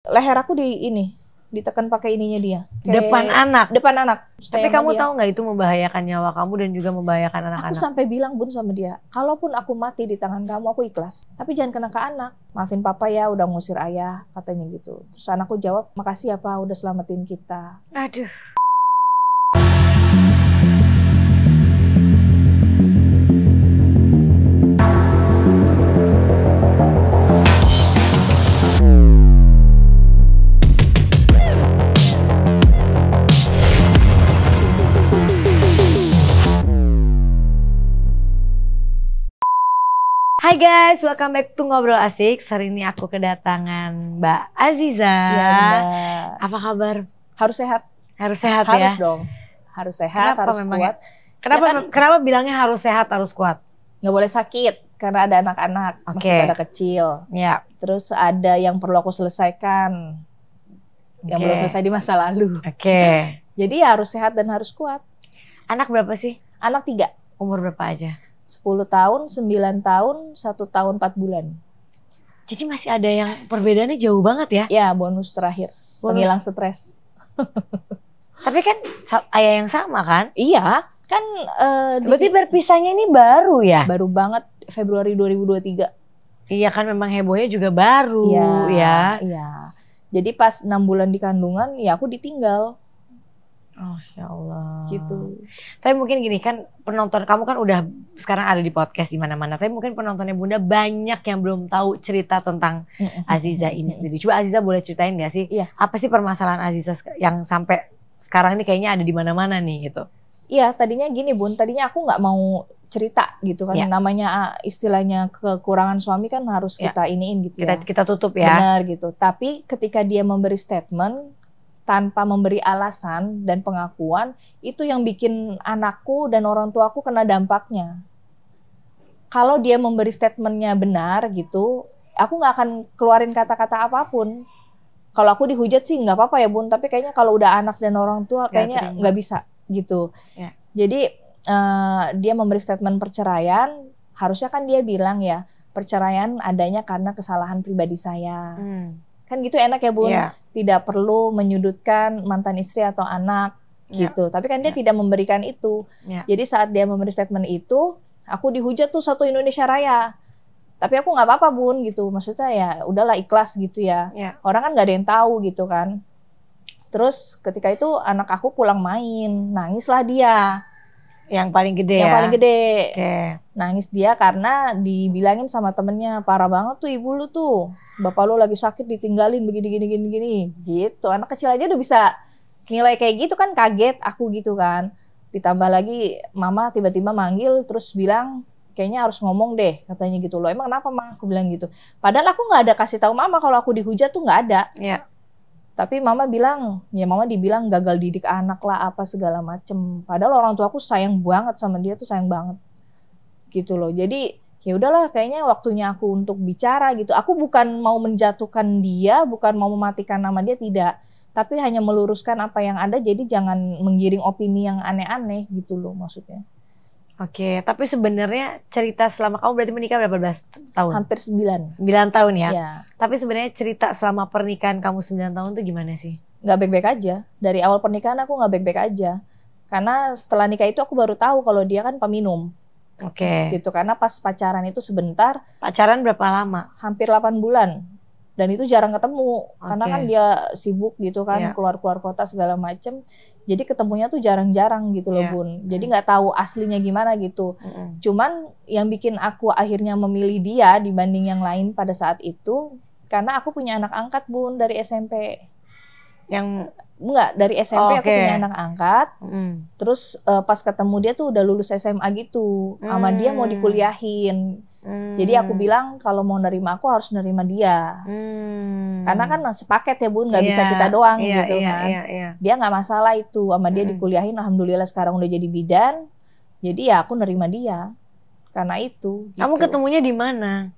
leher aku ditekan pakai ininya dia. Depan anak? Depan anak. Tapi kamu tahu nggak itu membahayakan nyawa kamu dan juga membahayakan anak-anak? Aku sampai bilang Bun sama dia, kalaupun aku mati di tangan kamu aku ikhlas. Tapi jangan kena ke anak. Maafin papa ya udah ngusir ayah, katanya gitu. Terus anakku jawab, makasih ya pak udah selamatin kita. Aduh. Hai guys, welcome back to Ngobrol Asik. Hari ini aku kedatangan Mbak Aziza. Ya, apa kabar? Harus sehat. Harus sehat ya? Harus dong. Harus sehat, Kenapa harus kuat. Kenapa bilangnya harus sehat, harus kuat? Nggak boleh sakit, karena ada anak-anak masih pada kecil. Ya. Terus ada yang perlu aku selesaikan. Yang belum selesai di masa lalu. Jadi harus sehat dan harus kuat. Anak berapa sih? Anak 3. Umur berapa aja? 10 tahun, 9 tahun, 1 tahun 4 bulan. Jadi masih ada yang perbedaannya jauh banget ya? Ya, bonus terakhir. Penghilang stres. Tapi kan ayah yang sama kan? Iya, kan. Berarti berpisahnya ini baru ya? Baru banget, Februari 2023. Iya kan memang hebohnya juga baru ya. Iya. Jadi pas 6 bulan di kandungan, ya aku ditinggal. Masya Allah. Gitu. Tapi mungkin gini kan, penonton kamu kan udah sekarang ada di podcast di mana-mana. Tapi mungkin penontonnya Bunda banyak yang belum tahu cerita tentang Aziza ini sendiri. Coba Aziza boleh ceritain gak sih? Iya. Apa sih permasalahan Aziza yang sampai sekarang ini kayaknya ada di mana-mana nih gitu? Iya, tadinya gini Bun. Tadinya aku nggak mau cerita gitu kan. Namanya istilahnya kekurangan suami kan harus kita iniin gitu ya. Kita tutup ya. Benar gitu. Tapi ketika dia memberi statement tanpa memberi alasan dan pengakuan, itu yang bikin anakku dan orang tuaku kena dampaknya. Kalau dia memberi statementnya benar gitu, aku nggak akan keluarin kata-kata apapun. Kalau aku dihujat sih nggak apa-apa ya Bun, tapi kayaknya kalau udah anak dan orang tua kayaknya nggak bisa gitu. Ya. Jadi dia memberi statement perceraian, harusnya kan dia bilang ya, perceraian adanya karena kesalahan pribadi saya. Kan gitu enak ya Bun, tidak perlu menyudutkan mantan istri atau anak gitu. Tapi kan dia tidak memberikan itu. Jadi saat dia memberi statement itu, aku dihujat tuh satu Indonesia Raya. Tapi aku nggak apa-apa Bun gitu, maksudnya ya udahlah ikhlas gitu ya. Orang kan nggak ada yang tahu gitu kan. Terus ketika itu anak aku pulang main, nangislah dia. Yang paling gede Yang ya? paling gede. Nangis dia karena dibilangin sama temennya, parah banget tuh ibu lu tuh. Bapak lu lagi sakit ditinggalin begini. Gitu. Anak kecil aja udah bisa nilai kayak gitu kan, kaget aku gitu kan. Ditambah lagi mama tiba-tiba manggil terus bilang, kayaknya harus ngomong deh katanya gitu loh. Emang kenapa Ma? Aku bilang gitu. Padahal aku nggak ada kasih tahu mama kalau aku dihujat tuh nggak ada. Tapi mama bilang, ya mama dibilang gagal didik anak lah apa segala macem. Padahal orang tua aku sayang banget sama dia tuh, sayang banget gitu loh. Jadi ya udahlah kayaknya waktunya aku untuk bicara gitu. Aku bukan mau menjatuhkan dia, bukan mau mematikan nama dia, tidak. Tapi hanya meluruskan apa yang ada, jadi jangan menggiring opini yang aneh-aneh gitu loh maksudnya. Oke, tapi sebenarnya cerita selama kamu berarti menikah berapa belas tahun? Hampir 9. 9 tahun ya? Ya. Tapi sebenarnya cerita selama pernikahan kamu 9 tahun tuh gimana sih? Nggak baik-baik aja. Dari awal pernikahan aku nggak baik-baik aja. Karena setelah nikah itu aku baru tahu kalau dia kan peminum. Gitu, karena pas pacaran itu sebentar. Pacaran berapa lama? Hampir 8 bulan. Dan itu jarang ketemu. Karena kan dia sibuk gitu kan, keluar-keluar kota segala macem. Jadi ketemunya tuh jarang-jarang gitu loh Bun. Jadi nggak tahu aslinya gimana gitu. Cuman yang bikin aku akhirnya memilih dia dibanding yang lain pada saat itu, karena aku punya anak angkat Bun dari SMP. Enggak, dari SMP aku punya anak angkat. Terus pas ketemu dia tuh udah lulus SMA gitu. Sama dia mau dikuliahin. Jadi aku bilang kalau mau nerima aku harus nerima dia. Karena kan sepaket ya Bun, nggak bisa kita doang gitu kan. Dia nggak masalah itu, sama dia dikuliahin, alhamdulillah sekarang udah jadi bidan. Jadi ya aku nerima dia karena itu. Gitu. Kamu ketemunya di mana?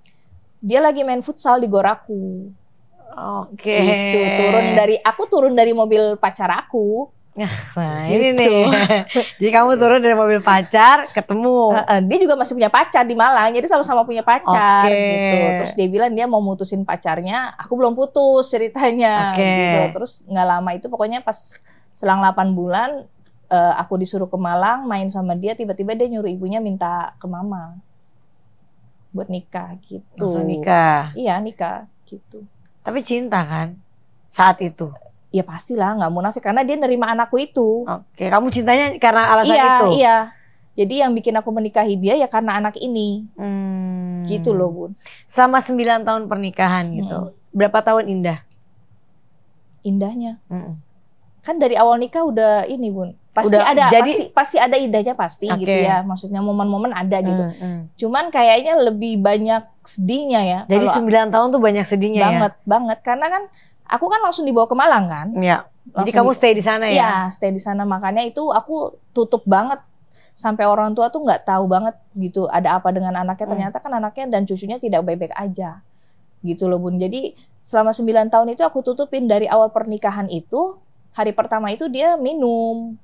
Dia lagi main futsal di Goraku. Gitu. Aku turun dari mobil pacar aku. Nah Gitu. ini nih. Jadi kamu turun dari mobil pacar, ketemu. Dia juga masih punya pacar di Malang, jadi sama-sama punya pacar Oke. gitu. Terus dia bilang dia mau mutusin pacarnya, aku belum putus ceritanya Oke. gitu. Terus nggak lama itu pokoknya pas selang 8 bulan aku disuruh ke Malang main sama dia, tiba-tiba dia nyuruh ibunya minta ke mama buat nikah gitu. Langsung nikah. Iya nikah gitu. Tapi cinta kan saat itu. Ya pastilah nggak munafik karena dia nerima anakku itu. Oke, kamu cintanya karena alasan Iya, itu? iya. Jadi yang bikin aku menikahi dia ya karena anak ini. Gitu loh, Bun. Selama 9 tahun pernikahan gitu. Berapa tahun indah? Indahnya. Kan dari awal nikah udah ini, Bun. Pasti Udah, ada jadi- pasti ada indahnya pasti Oke. gitu ya. Maksudnya momen-momen ada gitu. Cuman kayaknya lebih banyak sedihnya ya. Jadi Kalau 9 tahun tuh banyak sedihnya banget karena kan aku kan langsung dibawa ke Malang kan. ya? Jadi Langsung kamu stay di sana ya? Iya, stay di sana. Makanya itu aku tutup banget. Sampai orang tua tuh nggak tahu banget gitu ada apa dengan anaknya. Ternyata kan anaknya dan cucunya tidak baik-baik aja. Gitu loh, Bun. Jadi selama 9 tahun itu aku tutupin dari awal pernikahan itu. Hari pertama itu dia minum.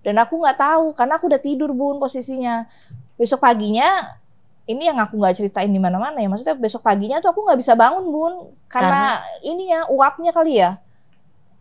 Dan aku nggak tahu karena aku udah tidur, Bun, posisinya. Besok paginya ini yang aku nggak ceritain di mana-mana ya. Maksudnya besok paginya tuh aku nggak bisa bangun, Bun. Karena ini ya uapnya kali ya.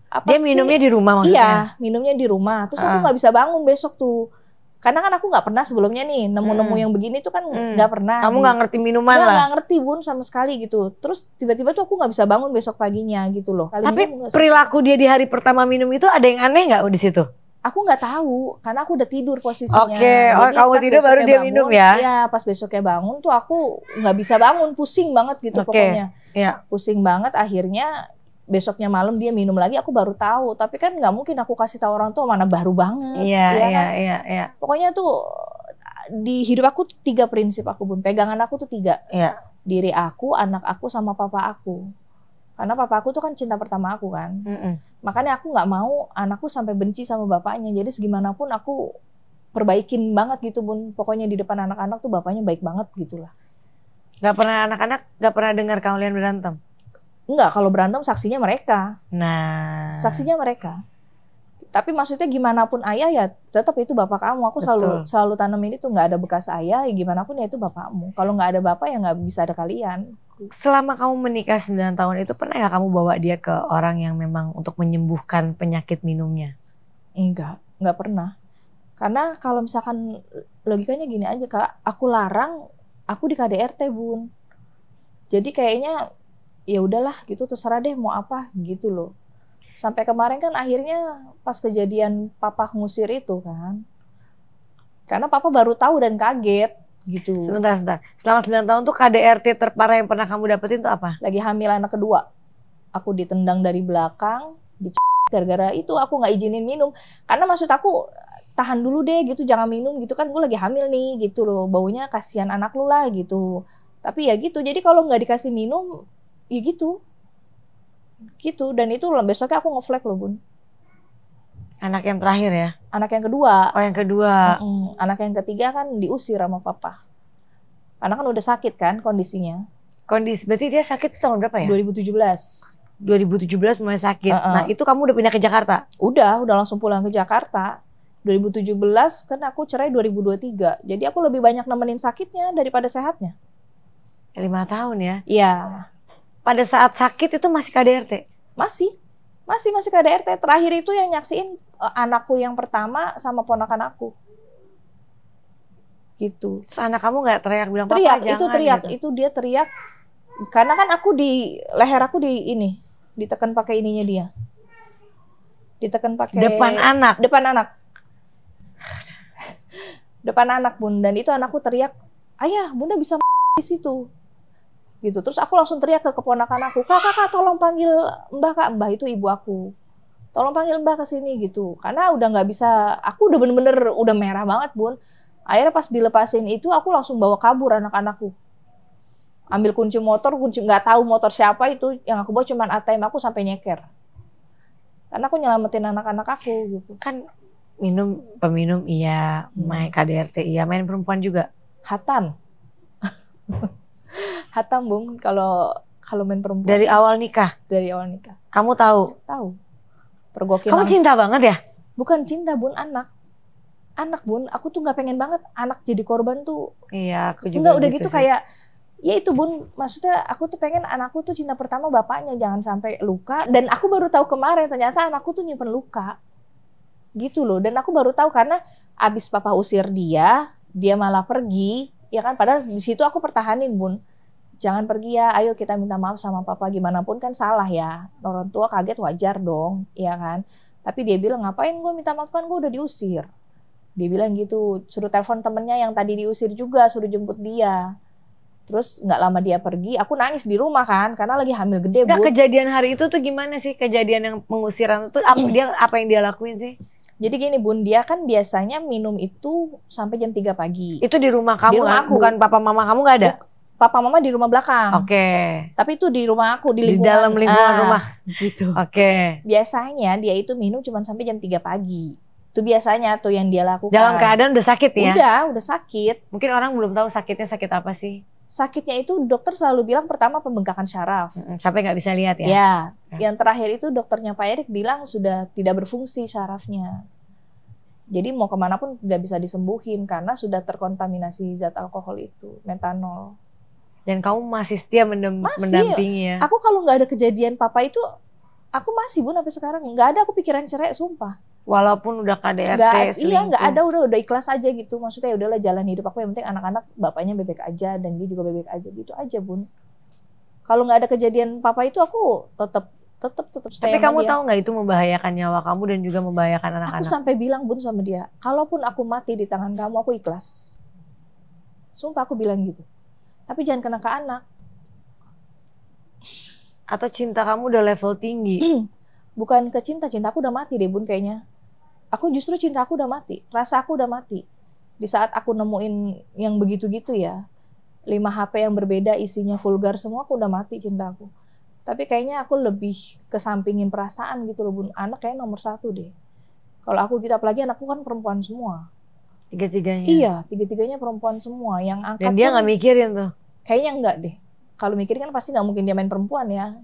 Apa Dia sih? minumnya di rumah maksudnya? Iya, minumnya di rumah. Terus aku nggak bisa bangun besok tuh. Karena kan aku nggak pernah sebelumnya nih nemu-nemu yang begini tuh kan nggak pernah. Kamu nggak ngerti minuman lah? Nggak ngerti, Bun, sama sekali gitu. Terus tiba-tiba tuh aku nggak bisa bangun besok paginya gitu loh. Tapi perilaku dia di hari pertama minum itu ada yang aneh nggak di situ? Aku nggak tahu karena aku udah tidur posisinya. Oke, Jadi kamu pas tidur baru besoknya dia bangun, minum ya? Iya, pas besoknya bangun tuh aku nggak bisa bangun, pusing banget gitu pokoknya. Iya. Pusing banget, akhirnya besoknya malam dia minum lagi, aku baru tahu. Tapi kan nggak mungkin aku kasih tahu orang tua, mana baru banget. Iya, ya kan? iya. Pokoknya tuh di hidup aku 3 prinsip aku, Bun. Pegangan aku tuh 3. Iya. Diri aku, anak aku, sama papa aku. Karena papa aku tuh kan cinta pertama aku kan. Makanya aku nggak mau anakku sampai benci sama bapaknya. Jadi segimanapun aku perbaikin banget gitu, Bun. Pokoknya di depan anak-anak tuh bapaknya baik banget gitu lah. Gak pernah anak-anak gak pernah dengar kalian berantem? Enggak, kalau berantem saksinya mereka. Nah. Saksinya mereka. Tapi maksudnya gimana pun ayah ya tetap itu bapak kamu. Aku selalu tanamin itu, nggak ada bekas ayah ya gimana pun ya itu bapakmu. Kalau nggak ada bapak ya nggak bisa ada kalian. Selama kamu menikah 9 tahun itu pernah nggak kamu bawa dia ke orang yang memang untuk menyembuhkan penyakit minumnya? Nggak pernah. Karena kalau misalkan logikanya gini aja, Kak, aku larang, aku di KDRT, Bun. Jadi kayaknya ya udahlah gitu, terserah deh mau apa gitu loh. Sampai kemarin kan akhirnya pas kejadian papa ngusir itu kan. Karena papa baru tahu dan kaget gitu. Sebentar. Selama 9 tahun tuh KDRT terparah yang pernah kamu dapetin tuh apa? Lagi hamil anak kedua. Aku ditendang dari belakang, gara-gara itu aku nggak izinin minum. Karena maksud aku tahan dulu deh gitu, jangan minum gitu kan, gue lagi hamil nih gitu loh. Baunya kasihan anak lu lah gitu. Tapi ya gitu, jadi kalau nggak dikasih minum ya gitu. Dan itu besoknya aku ngeflag loh, Bun. Anak yang terakhir ya? Anak yang kedua. Oh, yang kedua. Anak yang ketiga kan diusir sama papa. Karena kan udah sakit kan kondisinya. Berarti dia sakit tahun berapa ya? 2017. 2017 mulai sakit. Nah itu kamu udah pindah ke Jakarta? Udah langsung pulang ke Jakarta. 2017 kan aku cerai 2023. Jadi aku lebih banyak nemenin sakitnya daripada sehatnya. 5 tahun ya? Iya. Pada saat sakit itu masih KDRT? Masih KDRT. Terakhir itu yang nyaksiin anakku yang pertama sama ponakan aku. Gitu. Terus anak kamu nggak teriak bilang papa teriak, jangan? Itu teriak, gitu. itu dia teriak. Karena kan aku di leher aku ditekan pakai ininya dia. Ditekan pakai depan anak. Depan anak, Bun. Dan itu anakku teriak, "Ayah, Bunda bisa di situ." Gitu. Terus aku langsung teriak ke keponakan aku, "Kak, tolong panggil Mbah, Kak." Mbah itu ibu aku. "Tolong panggil Mbah ke sini," gitu. Karena udah nggak bisa, aku udah bener-bener udah merah banget, Bun. Akhirnya pas dilepasin itu aku langsung bawa kabur anak-anakku. Ambil kunci motor, nggak tahu motor siapa itu, yang aku bawa cuman ATM aku sampai nyeker. Karena aku nyelamatin anak-anak aku gitu. Kan peminum iya, main KDRT iya, main perempuan juga. Hatam, Bung, kalau main perempuan. Dari awal nikah? Dari awal nikah. Kamu tahu? Tahu. Pergoki Kamu langsung. cinta banget ya? Bukan cinta bun, anak bun. Aku tuh nggak pengen banget anak jadi korban tuh. Iya, aku juga Enggak, udah gitu sih. kayak ya itu bun, maksudnya aku tuh pengen anakku tuh cinta pertama bapaknya, jangan sampai luka. Dan aku baru tahu kemarin ternyata anakku tuh nyimpen luka gitu loh. Dan aku baru tahu karena abis papa usir dia malah pergi ya kan, padahal di situ aku pertahanin bun, jangan pergi ya, ayo kita minta maaf sama papa, gimana pun kan salah ya, orang tua kaget wajar dong ya kan. Tapi dia bilang ngapain gue minta maaf, kan gue udah diusir. Dia bilang gitu, suruh telepon temennya yang tadi diusir juga, suruh jemput dia. Terus nggak lama dia pergi, aku nangis di rumah kan, karena lagi hamil gede. Nggak, kejadian hari itu tuh gimana sih, kejadian yang pengusiran itu apa yang dia lakuin sih? Jadi gini bun, dia kan biasanya minum itu sampai jam 3 pagi. Itu di rumah kamu, di rumah aku. Bukan papa mama kamu nggak ada? Papa mama di rumah belakang. Oke. Tapi itu di rumah aku, di lingkungan. Di dalam lingkungan rumah. Gitu. Oke. Biasanya dia itu minum cuma sampai jam 3 pagi. Itu biasanya tuh yang dia lakukan. Dalam keadaan udah sakit ya? Udah sakit. Mungkin orang belum tahu sakitnya sakit apa sih? Sakitnya itu dokter selalu bilang pertama pembengkakan syaraf. Sampai nggak bisa lihat ya? Ya. Yang terakhir itu dokternya Pak Erik bilang sudah tidak berfungsi syarafnya. Jadi mau kemana pun tidak bisa disembuhin karena sudah terkontaminasi zat alkohol itu, metanol. Dan kamu masih setia mendampingi ya? Aku kalau nggak ada kejadian papa itu, aku masih bun sampai sekarang. Nggak ada aku pikiran cerai, sumpah. Walaupun udah KDRT, selingkuh. Iya nggak ada, udah ikhlas aja gitu. Maksudnya udahlah jalan hidup aku, yang penting anak-anak bapaknya bebek aja dan dia juga bebek aja, gitu aja bun. Kalau nggak ada kejadian papa itu aku tetap Tapi kamu tahu nggak itu membahayakan nyawa kamu dan juga membahayakan anak-anak? Aku sampai bilang bun sama dia, kalaupun aku mati di tangan kamu, aku ikhlas. Sumpah aku bilang gitu. Tapi jangan kena ke anak. Atau cinta kamu udah level tinggi? Bukan ke cinta aku udah mati deh bun kayaknya. Aku justru cinta aku udah mati, rasa aku udah mati. Di saat aku nemuin yang begitu-gitu ya, 5 HP yang berbeda isinya vulgar semua, aku udah mati cintaku. Tapi kayaknya aku lebih kesampingin perasaan gitu loh bun. Anak kayaknya nomor 1 deh. Kalau aku gitu, apalagi anakku kan perempuan semua. Tiga-tiganya? Iya, tiga-tiganya perempuan semua. Yang angkat dan dia nggak mikirin tuh? Kayaknya enggak deh. Kalau mikirin kan pasti nggak mungkin dia main perempuan ya.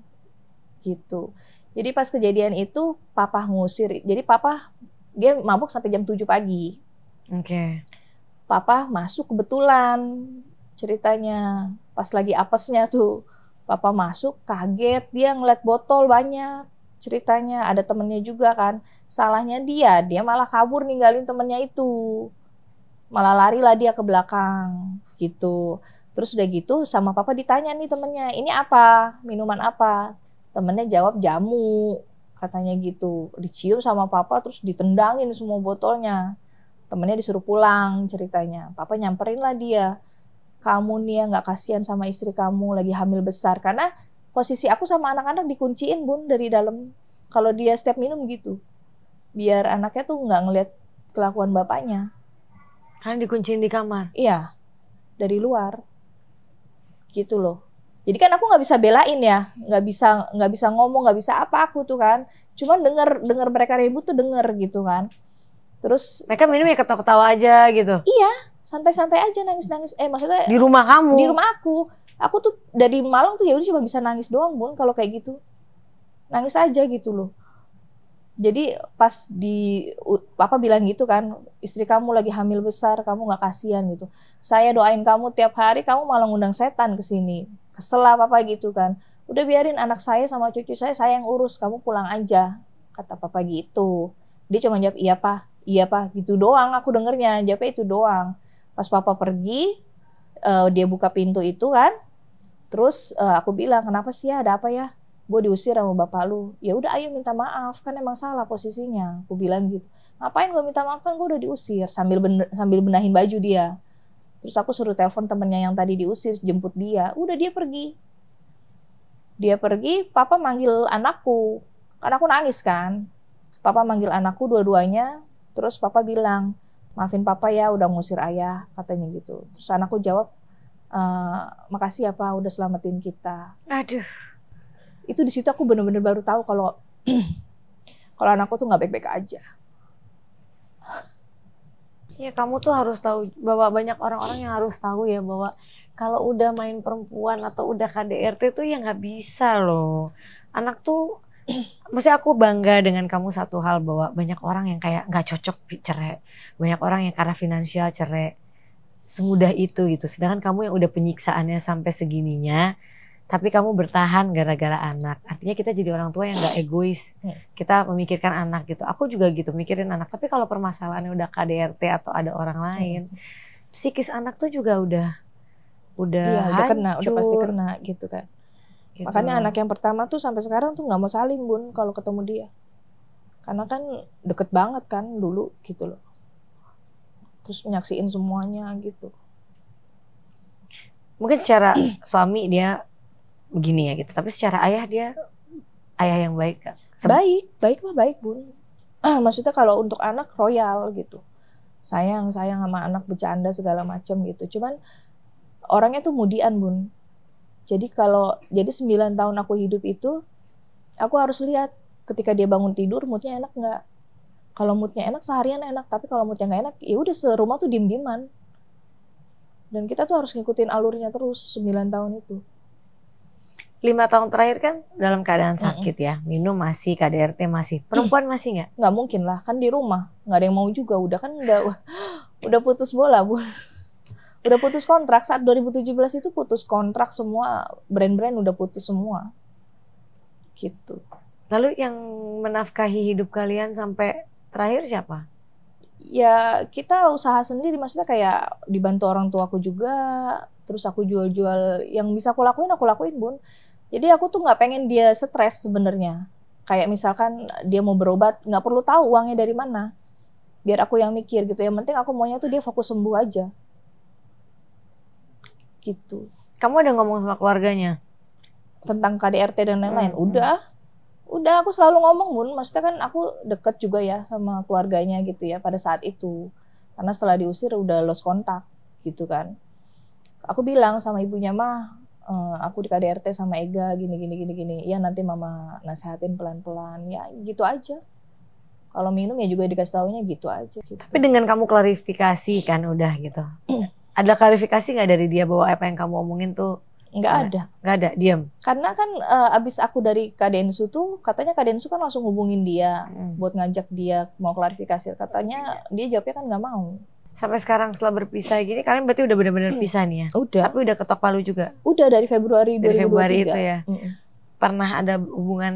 Gitu. Jadi pas kejadian itu papa ngusir. Jadi papa dia mabuk sampai jam 7 pagi. Oke. Papa masuk kebetulan ceritanya. Pas lagi apesnya tuh. Papa masuk, kaget, dia ngeliat botol banyak ceritanya, ada temennya juga kan. Salahnya dia malah kabur ninggalin temennya itu. Malah larilah dia ke belakang gitu. Terus udah gitu sama papa ditanya nih temennya, ini apa? Minuman apa? Temennya jawab jamu, katanya gitu. Dicium sama papa terus ditendangin semua botolnya. Temennya disuruh pulang ceritanya. Papa nyamperin lah dia. Kamu nih ya nggak kasihan sama istri kamu lagi hamil besar, karena posisi aku sama anak-anak dikunciin bun dari dalam. Kalau dia setiap minum gitu, biar anaknya tuh nggak ngeliat kelakuan bapaknya. Karena dikunciin di kamar? Iya, dari luar, gitu loh. Jadi kan aku nggak bisa belain ya, nggak bisa ngomong, nggak bisa apa aku tuh kan. Cuman denger mereka ribut tuh denger gitu kan. Terus mereka minum ya ketawa-ketawa aja gitu? Iya. Santai-santai aja nangis-nangis. Maksudnya di rumah kamu? Di rumah aku. Aku tuh dari Malang tuh ya udah cuma bisa nangis doang bun kalau kayak gitu. Nangis aja gitu loh. Jadi pas papa bilang gitu kan, istri kamu lagi hamil besar, kamu nggak kasihan gitu. Saya doain kamu tiap hari, kamu malah ngundang setan ke sini. Kesel lah papa gitu kan. Udah biarin anak saya sama cucu saya yang urus, kamu pulang aja, kata papa gitu. Dia cuma jawab iya pak, gitu doang. Aku dengernya jawabnya itu doang. Pas papa pergi, dia buka pintu itu kan, terus aku bilang, kenapa sih ya, ada apa ya? Gue diusir sama bapak lu. Ya udah ayo minta maaf, kan emang salah posisinya. Aku bilang gitu. Ngapain gue minta maaf, kan gue udah diusir. Sambil benahin baju dia. Terus aku suruh telepon temennya yang tadi diusir, jemput dia. Udah dia pergi. Dia pergi, papa manggil anakku. Kan aku nangis kan. Papa manggil anakku dua-duanya, terus papa bilang, maafin papa ya udah ngusir ayah, katanya gitu. Terus anakku jawab, makasih ya pak udah selamatin kita. Aduh. Itu di situ aku bener-bener baru tahu kalau kalau anakku tuh nggak baik-baik aja. Ya kamu tuh harus tahu, bahwa banyak orang-orang yang harus tahu ya bahwa kalau udah main perempuan atau udah KDRT tuh ya nggak bisa loh. Anak tuh Maksudnya aku bangga dengan kamu satu hal, bahwa banyak orang yang kayak nggak cocok cerai, banyak orang yang karena finansial cerai, semudah itu gitu. Sedangkan kamu yang udah penyiksaannya sampai segininya, tapi kamu bertahan gara-gara anak. Artinya kita jadi orang tua yang nggak egois, kita memikirkan anak gitu. Aku juga gitu mikirin anak. Tapi kalau permasalahannya udah KDRT atau ada orang lain, psikis anak tuh juga udah Iya, udah kena, udah pasti hancur. kena gitu kan. Gitu Makanya loh. anak yang pertama tuh sampai sekarang tuh nggak mau salim Bun kalau ketemu dia. Karena kan deket banget kan dulu gitu loh. Terus nyaksiin semuanya gitu. Mungkin secara suami dia begini ya gitu, tapi secara ayah dia ayah yang baik gak? Baik mah baik Bun. Maksudnya kalau untuk anak royal gitu. Sayang sama anak, bercanda segala macam gitu. Cuman orangnya tuh mudian Bun. Jadi 9 tahun aku hidup itu, aku harus lihat ketika dia bangun tidur moodnya enak nggak. Kalau moodnya enak seharian enak, tapi kalau moodnya nggak enak, ya udah serumah tuh diem-dieman. Dan kita tuh harus ngikutin alurnya terus 9 tahun itu. 5 tahun terakhir kan dalam keadaan sakit ya, minum masih, KDRT masih, perempuan masih nggak? Nggak mungkin lah, kan di rumah nggak ada yang mau juga, udah putus bola Bu. Udah putus kontrak saat 2017 itu, putus kontrak semua, brand-brand udah putus semua. Gitu. Lalu yang menafkahi hidup kalian sampai terakhir siapa? Ya kita usaha sendiri, maksudnya kayak dibantu orang tua aku juga, terus aku jual-jual yang bisa aku lakuin Bun. Jadi aku tuh nggak pengen dia stres sebenarnya. Kayak misalkan dia mau berobat, nggak perlu tahu uangnya dari mana. Biar aku yang mikir gitu. Yang penting aku maunya tuh dia fokus sembuh aja. Gitu. Kamu ada ngomong sama keluarganya? Tentang KDRT dan lain-lain. Udah aku selalu ngomong Bun. Maksudnya kan aku deket juga ya sama keluarganya gitu ya pada saat itu. Karena setelah diusir udah lost kontak gitu kan. Aku bilang sama ibunya, mah aku di KDRT sama Ega gini. Ya nanti mama nasehatin pelan-pelan. Ya gitu aja. Kalau minum ya juga dikasih taunya gitu aja. Gitu. Tapi dengan kamu klarifikasi kan udah gitu. Ada klarifikasi nggak dari dia bahwa apa yang kamu omongin tuh? Nggak ada. Nggak ada, diam. Karena kan abis aku dari Kadensu tuh, katanya Kadensu kan langsung hubungin dia buat ngajak dia mau klarifikasi. Katanya dia jawabnya kan nggak mau. Sampai sekarang setelah berpisah gini, kalian berarti udah benar-benar pisah nih ya? Udah. Tapi udah ketok palu juga? Udah dari Februari 2023. Dari Februari itu ya? Pernah ada hubungan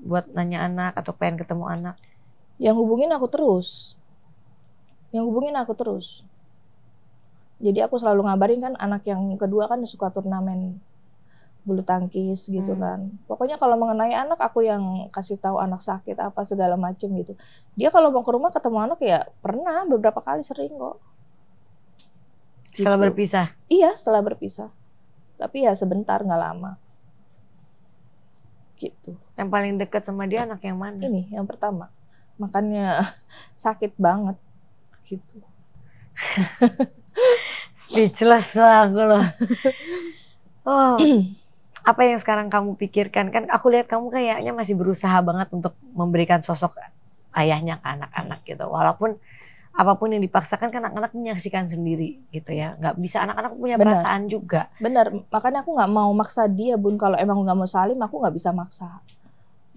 buat nanya anak atau pengen ketemu anak? Yang hubungin aku terus. Jadi aku selalu ngabarin kan, anak yang kedua kan suka turnamen bulu tangkis gitu kan. Pokoknya kalau mengenai anak aku yang kasih tahu anak sakit apa segala macem gitu. Dia kalau mau ke rumah ketemu anak ya pernah beberapa kali, sering kok. Gitu. Setelah berpisah? Iya, setelah berpisah. Tapi ya sebentar, nggak lama. Gitu. Yang paling dekat sama dia anak yang mana? Ini yang pertama. Makanya sakit banget gitu. Speechless lah aku loh. Oh, apa yang sekarang kamu pikirkan? Kan aku lihat kamu kayaknya masih berusaha banget untuk memberikan sosok ayahnya ke anak-anak gitu. Walaupun apapun yang dipaksakan kan anak-anak menyaksikan sendiri gitu ya. Nggak bisa, anak-anak punya perasaan juga. Benar, makanya aku nggak mau maksa dia Bun. Kalau emang nggak mau salim, aku nggak bisa maksa.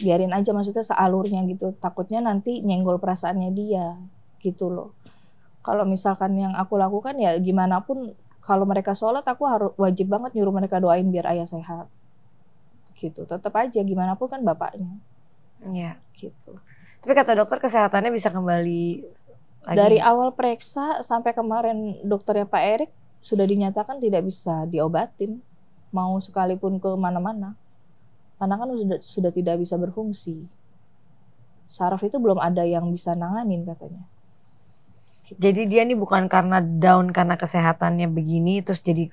Biarin aja, maksudnya sealurnya gitu. Takutnya nanti nyenggol perasaannya dia gitu loh. Kalau misalkan yang aku lakukan ya gimana pun, kalau mereka sholat aku harus wajib banget nyuruh mereka doain biar ayah sehat. Gitu. Tetap aja gimana pun kan bapaknya. Iya, gitu. Tapi kata dokter kesehatannya bisa kembali lagi. Dari awal periksa sampai kemarin dokternya Pak Erik sudah dinyatakan tidak bisa diobatin, mau sekalipun ke mana-mana. Karena kan sudah tidak bisa berfungsi. Saraf itu belum ada yang bisa nanganin katanya. Gitu. Jadi dia nih bukan karena down karena kesehatannya begini terus jadi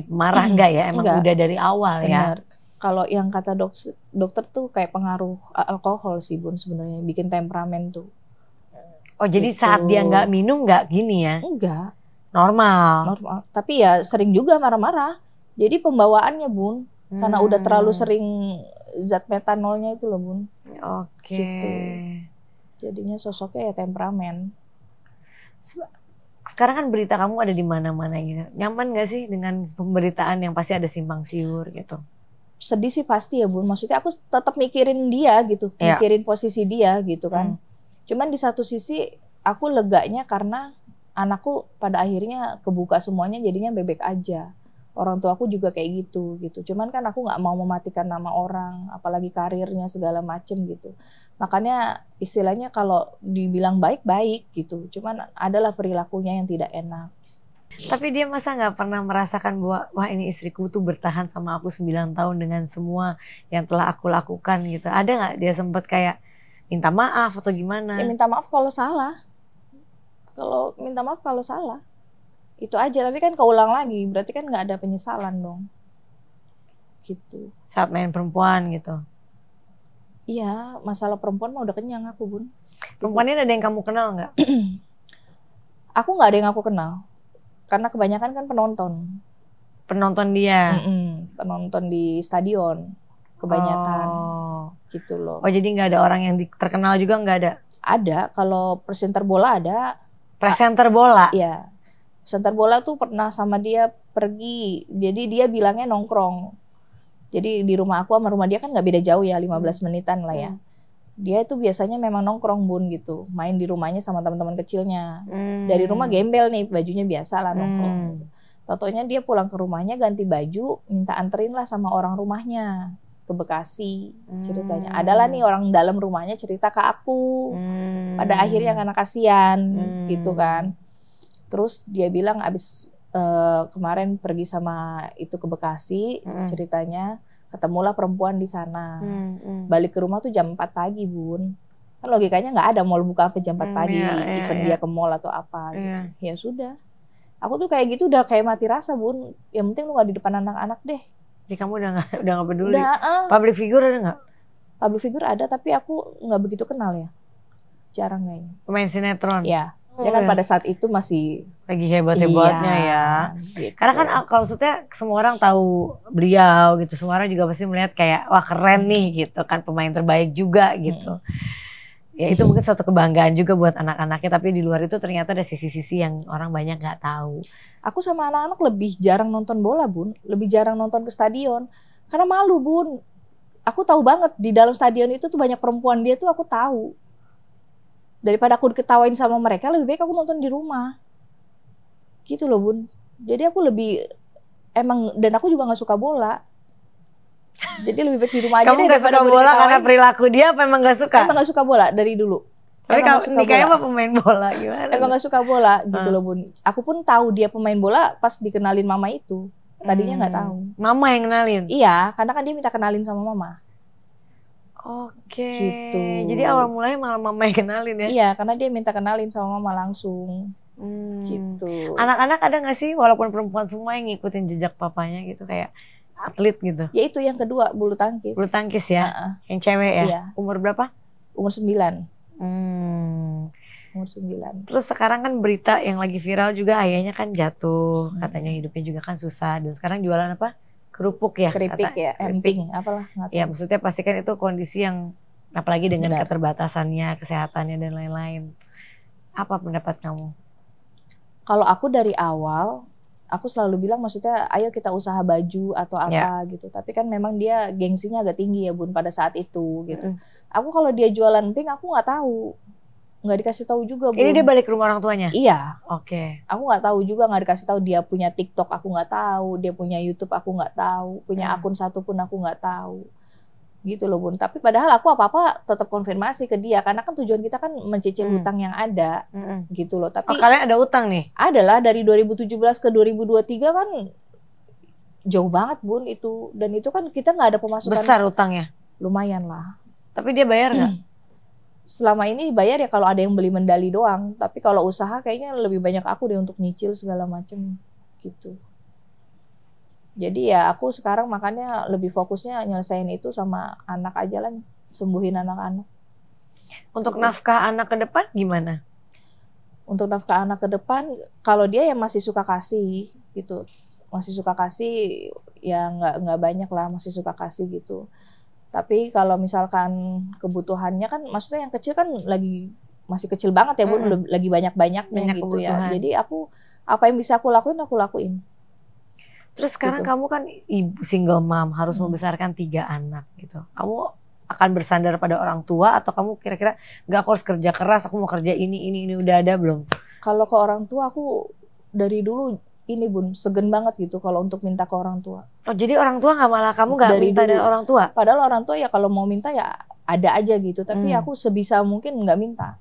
marah, enggak ya? Emang udah dari awal. Benar. Ya. Kalau yang kata dokter tuh kayak pengaruh alkohol sih Bun sebenarnya, bikin temperamen tuh. Oh jadi gitu. Saat dia nggak minum nggak gini ya? Enggak. Normal. Tapi ya sering juga marah-marah. Jadi pembawaannya Bun, karena udah terlalu sering zat metanolnya itu loh Bun. Oke. Gitu. Jadinya sosoknya ya temperamen. Sekarang kan berita kamu ada di mana-mana gitu. Nyaman nggak sih dengan pemberitaan yang pasti ada simpang siur gitu? sedih sih pasti ya Bun. Maksudnya aku tetap mikirin dia gitu, Iya. mikirin posisi dia gitu kan. Cuman di satu sisi aku leganya karena anakku pada akhirnya kebuka semuanya, jadinya bebek aja. Orang tua aku juga kayak gitu. Cuman kan aku nggak mau mematikan nama orang, apalagi karirnya segala macem gitu. Makanya istilahnya kalau dibilang baik gitu. Cuman adalah perilakunya yang tidak enak. Tapi dia masa nggak pernah merasakan bahwa wah ini istriku tuh bertahan sama aku 9 tahun dengan semua yang telah aku lakukan gitu. Ada nggak dia sempat kayak minta maaf atau gimana? Ya minta maaf kalau salah. Minta maaf kalau salah. Itu aja, tapi kan keulang lagi, berarti kan nggak ada penyesalan dong. Gitu. Saat main perempuan gitu. Iya, masalah perempuan mah udah kenyang aku Bun. Perempuan ini ada yang kamu kenal nggak? Aku nggak ada yang aku kenal. Karena kebanyakan kan penonton. Penonton dia. Penonton di stadion. Kebanyakan. Gitu loh. Oh jadi nggak ada orang yang terkenal juga nggak ada? Ada, kalau presenter bola ada. Presenter bola? Iya. Presenter bola tuh pernah sama dia pergi. Jadi dia bilangnya nongkrong. Jadi di rumah aku sama rumah dia kan nggak beda jauh ya, 15 menitan lah ya. Dia itu biasanya memang nongkrong Bun gitu. Main di rumahnya sama teman-teman kecilnya. Dari rumah gembel nih, bajunya biasa lah nongkrong. Totonya dia pulang ke rumahnya ganti baju, minta anterin lah sama orang rumahnya ke Bekasi ceritanya. Adalah nih orang dalam rumahnya cerita ke aku. Pada akhirnya karena kasihan gitu kan. Terus dia bilang abis kemarin pergi sama itu ke Bekasi ceritanya, ketemulah perempuan di sana. Balik ke rumah tuh jam 4 pagi Bun. Kan logikanya nggak ada mall buka sampai jam 4 pagi, event dia ke mall atau apa gitu. Ya sudah. Aku tuh kayak gitu udah kayak mati rasa Bun. Yang penting lu nggak di depan anak-anak deh. Jadi kamu udah nggak peduli. Udah, Public figure ada nggak? Public figure ada, tapi aku nggak begitu kenal ya. Jarang kayaknya. Pemain sinetron? Iya. Dia kan pada saat itu masih lagi hebat-hebatnya ya. Gitu. Karena kan kalau maksudnya semua orang tahu beliau gitu. Semua orang juga pasti melihat kayak wah keren nih gitu kan. Pemain terbaik juga gitu. Ya itu mungkin suatu kebanggaan juga buat anak-anaknya. Tapi di luar itu ternyata ada sisi-sisi yang orang banyak nggak tahu. Aku sama anak-anak lebih jarang nonton bola Bun. Lebih jarang nonton ke stadion. Karena malu Bun. Aku tahu banget di dalam stadion itu tuh banyak perempuan dia tuh aku tahu. Daripada aku diketawain sama mereka, lebih baik aku nonton di rumah. Gitu loh Bun. Jadi aku lebih dan aku juga nggak suka bola. Jadi lebih baik di rumah aja. Kamu nggak suka bola karena perilaku dia apa emang nggak suka? Emang nggak suka bola dari dulu. Tapi kalau nikahnya apa pemain bola gimana? Emang nggak suka bola gitu loh Bun. Aku pun tahu dia pemain bola pas dikenalin mama itu. Tadinya nggak tahu. Mama yang kenalin? Iya, karena kan dia minta kenalin sama mama. Oke. Gitu. Jadi awal mulanya malah mama yang kenalin ya? Iya, karena dia minta kenalin sama mama langsung. Gitu. Anak-anak ada nggak sih walaupun perempuan semua yang ngikutin jejak papanya gitu kayak atlet gitu? Ya itu yang kedua, bulu tangkis. Bulu tangkis ya? Yang cewek ya? Iya. Umur berapa? Umur 9. Umur 9. Terus sekarang kan berita yang lagi viral juga ayahnya kan jatuh, katanya hidupnya juga kan susah dan sekarang jualan apa? Kerupuk ya? Keripik ya, emping, apalah. Ya maksudnya pastikan itu kondisi yang apalagi dengan keterbatasannya, kesehatannya dan lain-lain. Apa pendapat kamu? Kalau aku dari awal, aku selalu bilang maksudnya ayo kita usaha baju atau apa gitu. Tapi kan memang dia gengsinya agak tinggi ya Bun pada saat itu gitu. Aku kalau dia jualan emping aku nggak tahu. Nggak dikasih tahu juga Bun. Ini dia balik ke rumah orang tuanya? Iya. Oke. Aku nggak tahu juga, nggak dikasih tahu dia punya TikTok aku nggak tahu, dia punya YouTube aku nggak tahu, punya akun satu pun aku nggak tahu. Gitu loh Bun. Tapi padahal aku apa-apa tetap konfirmasi ke dia karena kan tujuan kita kan mencicil hutang yang ada. Gitu loh. Tapi kalian ada utang nih? Adalah dari 2017 ke 2023 kan jauh banget Bun itu, dan itu kan kita nggak ada pemasukan. Besar utangnya? Lumayan lah. Tapi dia bayar nggak? Selama ini bayar ya kalau ada yang beli medali doang. Tapi kalau usaha kayaknya lebih banyak aku deh untuk nyicil segala macem gitu. Jadi ya aku sekarang makanya lebih fokusnya nyelesain itu sama anak aja lah, sembuhin anak-anak. Untuk nafkah anak ke depan gimana? Untuk nafkah anak ke depan, kalau dia yang masih suka kasih gitu, masih suka kasih ya nggak banyak lah, masih suka kasih gitu. Tapi kalau misalkan kebutuhannya kan, maksudnya yang kecil kan masih kecil banget ya Bun, lagi banyak-banyaknya gitu kebutuhan. Ya. Jadi aku apa yang bisa aku lakuin. Terus sekarang Gitu. kamu kan ibu single mom, harus membesarkan 3 anak gitu. Kamu akan bersandar pada orang tua atau kamu kira-kira nggak, aku harus kerja keras, aku mau kerja ini udah ada belum? Kalau ke orang tua aku dari dulu ini Bun, segen banget gitu kalau untuk minta ke orang tua. Oh jadi orang tua nggak, malah kamu nggak Dari minta dulu. dari orang tua? Padahal orang tua ya kalau mau minta ya ada aja gitu, tapi aku sebisa mungkin nggak minta.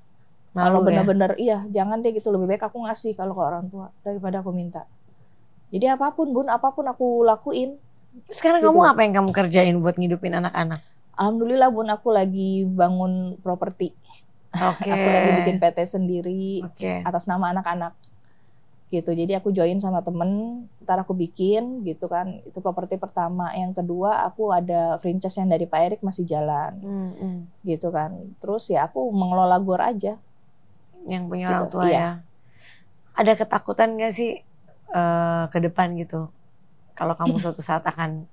Kalau Malu ya? bener-bener iya jangan deh gitu, lebih baik aku ngasih kalau ke orang tua daripada aku minta. Jadi apapun Bun, apapun aku lakuin. Sekarang Gitu. kamu apa yang kamu kerjain buat ngidupin anak-anak? Alhamdulillah Bun, aku lagi bangun properti. Oke. Aku lagi bikin PT sendiri Oke. atas nama anak-anak. Gitu. Jadi aku join sama temen, ntar aku bikin gitu kan. Itu properti pertama. Yang kedua aku ada franchise yang dari Pak Erik masih jalan. Gitu kan. Terus ya aku mengelola GOR aja. Yang punya Gitu, orang tua iya. ya. Ada ketakutan gak sih ke depan gitu? Kalau kamu suatu saat akan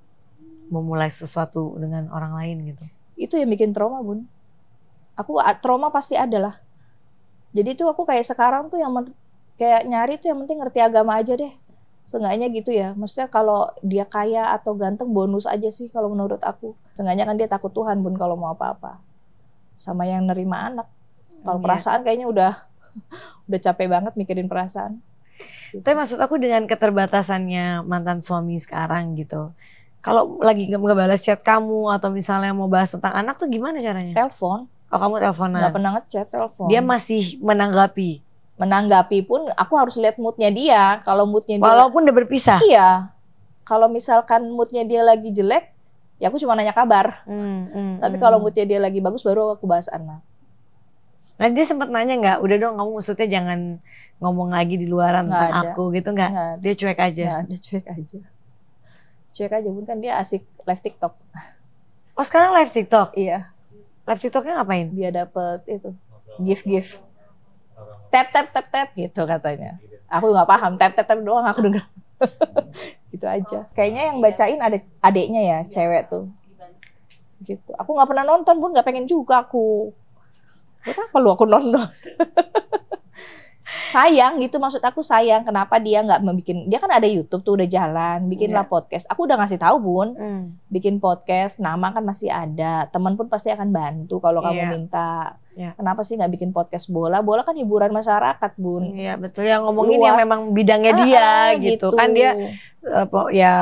memulai sesuatu dengan orang lain gitu. Itu yang bikin trauma Bun. Trauma pasti ada lah. Jadi tuh aku kayak sekarang tuh yang kayak nyari tuh yang penting ngerti agama aja deh. Seenggaknya gitu ya. Maksudnya kalau dia kaya atau ganteng bonus aja sih kalau menurut aku. Seenggaknya kan dia takut Tuhan Bun kalau mau apa-apa. Sama yang nerima anak. Kalau perasaan kayaknya udah capek banget mikirin perasaan. Gitu. Tapi maksud aku dengan keterbatasannya mantan suami sekarang gitu. Kalau lagi nggak balas chat kamu atau misalnya mau bahas tentang anak tuh gimana caranya? Telepon. Oh kamu teleponan? Nggak pernah ngechat, telepon. Dia masih menanggapi? Menanggapi pun aku harus lihat moodnya dia. Kalau moodnya dia walaupun udah berpisah? Iya. Kalau misalkan moodnya dia lagi jelek, ya aku cuma nanya kabar. Tapi kalau moodnya dia lagi bagus baru aku bahas anak. Nah dia sempat nanya nggak, udah dong kamu maksudnya jangan ngomong lagi di luaran tentang aku gitu nggak? Dia cuek aja? Nggak ada, cuek aja. Cuek aja Bun, kan dia asik live TikTok. Oh sekarang live TikTok? Iya. Live TikToknya ngapain? Dia dapet itu, gift. Tap gitu katanya. Aku nggak paham, tap doang aku denger. Gitu aja. Kayaknya yang bacain adeknya ya, cewek tuh. Gitu. Aku nggak pernah nonton Bun, nggak pengen juga aku. Buat apa lu aku nonton? Sayang gitu, maksud aku sayang. Kenapa dia nggak membikin? Dia kan ada YouTube tuh udah jalan, bikinlah podcast. Aku udah ngasih tahu Bun, bikin podcast. Nama kan masih ada. Teman pun pasti akan bantu kalau kamu minta. Kenapa sih nggak bikin podcast bola? Bola kan hiburan masyarakat Bun. Iya betul, yang ngomongin yang memang bidangnya dia gitu. Kan dia ya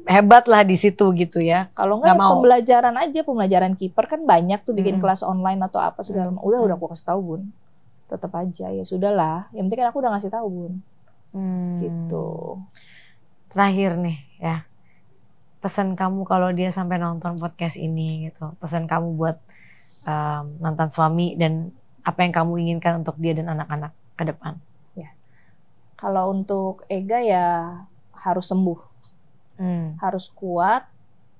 hebat lah di situ gitu ya. Kalau nggak pembelajaran kiper kan banyak tuh bikin kelas online atau apa segala macam. Udah aku kasih tahu Bun. Tetap aja ya sudahlah. Yang penting kan aku udah ngasih tahu Bun. Gitu. Terakhir nih ya, pesan kamu kalau dia sampai nonton podcast ini gitu. Pesan kamu buat mantan suami dan apa yang kamu inginkan untuk dia dan anak-anak ke depan. Ya. Kalau untuk Ega ya harus sembuh. Harus kuat,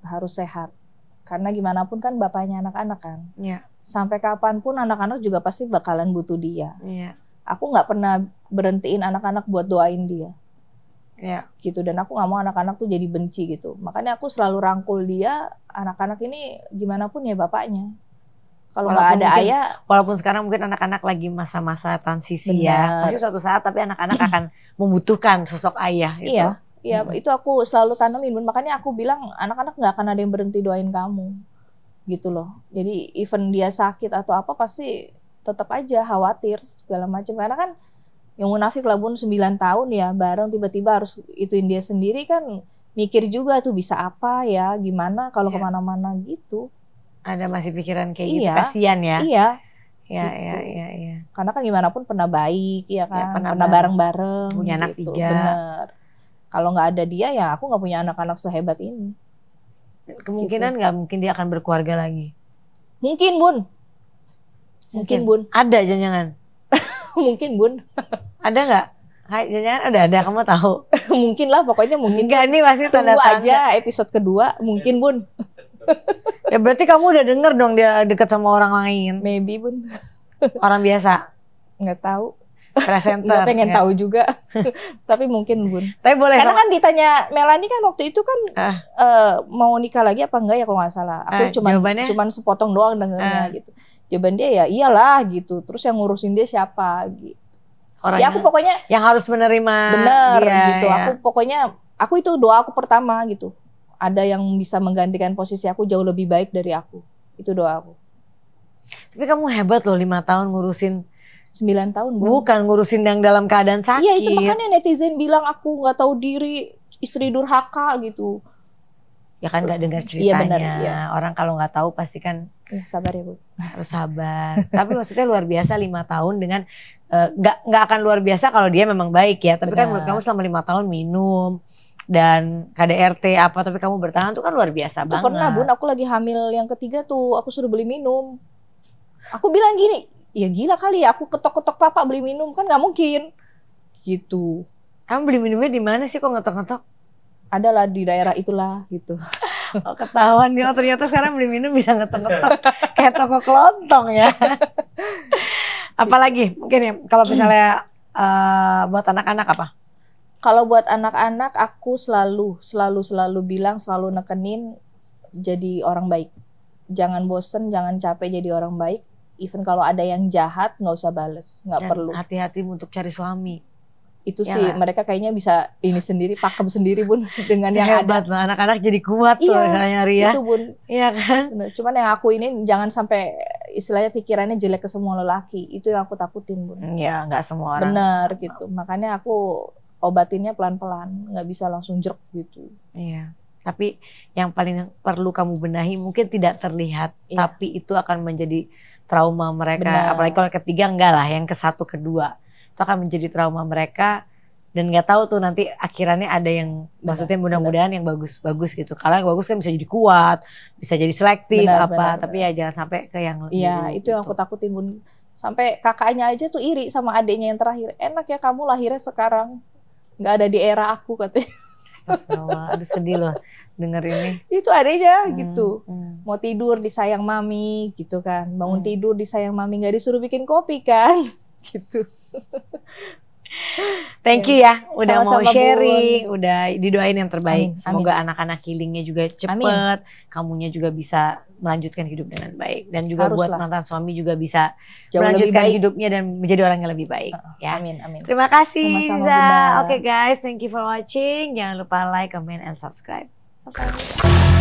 harus sehat. Karena gimana pun kan bapaknya anak-anak kan. Iya. Sampai kapanpun anak-anak juga pasti bakalan butuh dia. Iya. Aku nggak pernah berhentiin anak-anak buat doain dia. Iya. Gitu, dan aku nggak mau anak-anak tuh jadi benci gitu. Makanya aku selalu rangkul dia, anak-anak ini gimana pun ya bapaknya. Kalau nggak ada ayah. Walaupun sekarang mungkin anak-anak lagi masa-masa transisi ya. Pasti suatu saat tapi anak-anak akan membutuhkan sosok ayah gitu. Iya, itu aku selalu tanamin. Makanya aku bilang anak-anak nggak akan ada yang berhenti doain kamu. Gitu loh. Jadi even dia sakit atau apa pasti tetap aja khawatir segala macam. Karena kan yang munafik lah Bun 9 tahun ya bareng tiba-tiba harus ituin dia sendiri kan, mikir juga tuh bisa apa ya, gimana kalau kemana-mana gitu. Ada masih pikiran kayak gitu, kasihan ya. Iya. Iya. Karena kan gimana pun pernah baik ya kan, pernah bareng-bareng. Punya anak gitu. 3. Bener. Kalau nggak ada dia ya aku nggak punya anak-anak sehebat ini. Kemungkinan nggak mungkin dia akan berkeluarga lagi. Mungkin Bun. Bun. Ada jangan. Mungkin Bun. Ada nggak? Jangan ada kamu tahu. Mungkin lah, pokoknya mungkin. Enggak, nih pasti tanda-tanda. Tunggu aja episode kedua, mungkin Bun. Ya berarti kamu udah denger dong dia deket sama orang lain. Maybe Bun. Orang biasa? Nggak tahu. Presenter. Nggak pengen tahu juga. Tapi mungkin Bun. Tapi boleh. Karena kan ditanya Melanie kan waktu itu kan mau nikah lagi apa enggak ya kalau nggak salah. Aku cuman sepotong doang dengernya gitu. Jawaban dia ya iyalah gitu. Terus yang ngurusin dia siapa gitu. Orang ya aku pokoknya yang harus menerima bener dia, gitu. Ya. Aku pokoknya aku itu doa aku pertama gitu. Ada yang bisa menggantikan posisi aku jauh lebih baik dari aku. Itu doa aku. Tapi kamu hebat loh 5 tahun ngurusin. 9 tahun. Bukan ngurusin yang dalam keadaan sakit. Iya itu makanya netizen bilang aku nggak tahu diri, istri durhaka gitu. Ya kan nggak dengar ceritanya. Iya benar. Iya. Orang kalau nggak tahu pasti kan. Ya, sabar ya Bu. Harus sabar. Tapi maksudnya luar biasa 5 tahun dengan nggak akan luar biasa kalau dia memang baik ya. Tapi kan menurut kamu selama 5 tahun minum dan KDRT apa, tapi kamu bertahan tuh kan luar biasa itu banget. Pernah Bun, aku lagi hamil yang ketiga tuh, aku suruh beli minum. Aku bilang gini, ya gila kali ya aku ketok-ketok papa beli minum, kan nggak mungkin. Gitu. Kamu beli minumnya di mana sih kok ngetok-ngetok? Adalah di daerah itulah gitu. Oh ketahuan nih, oh ternyata sekarang beli minum bisa ngetok-ngetok kayak toko kelontong ya. Apalagi mungkin ya kalau misalnya buat anak-anak apa? Kalau buat anak-anak aku selalu bilang, selalu nekenin jadi orang baik. Jangan bosen, jangan capek jadi orang baik. Even kalau ada yang jahat nggak usah bales, nggak perlu. Hati-hati untuk cari suami. Itu ya sih gak? Mereka kayaknya bisa ini sendiri, pakem sendiri Bun dengan yang hebat ada. Loh, anak-anak jadi kuat tuh nyari ya. Itu Bun. Iya kan? Bener. Cuman yang aku ini jangan sampai istilahnya pikirannya jelek ke semua lelaki. Itu yang aku takutin Bun. Iya nggak semua orang. Bener gitu. Makanya aku obatinnya pelan-pelan, nggak bisa langsung jerk gitu. Iya. Tapi yang paling perlu kamu benahi mungkin tidak terlihat, tapi itu akan menjadi trauma mereka. Benar. Apalagi kalau ketiga enggak lah, yang ke satu kedua itu akan menjadi trauma mereka dan nggak tahu tuh nanti akhirannya ada yang maksudnya mudah-mudahan yang bagus-bagus gitu. Kalau yang bagus kan bisa jadi kuat, bisa jadi selektif benar. Tapi ya jangan sampai ke yang iya itu yang aku takutin Bun. Sampai kakaknya aja tuh iri sama adiknya yang terakhir. Enak ya kamu lahirnya sekarang, nggak ada di era aku katanya. Astagfirullah, aduh sedih loh denger ini. Itu adiknya gitu. Mau tidur disayang mami gitu kan. Bangun tidur disayang mami, nggak disuruh bikin kopi kan. Gitu. Thank you ya udah sama-sama mau sharing, Bun. Udah didoain yang terbaik. Amin. Semoga anak-anak healingnya juga cepet, kamunya juga bisa melanjutkan hidup dengan baik dan juga buat mantan suami juga bisa jauh melanjutkan hidupnya dan menjadi orang yang lebih baik. Ya. Amin. Terima kasih Sama-sama, Za. Oke guys, thank you for watching. Jangan lupa like, comment, and subscribe. Bye-bye.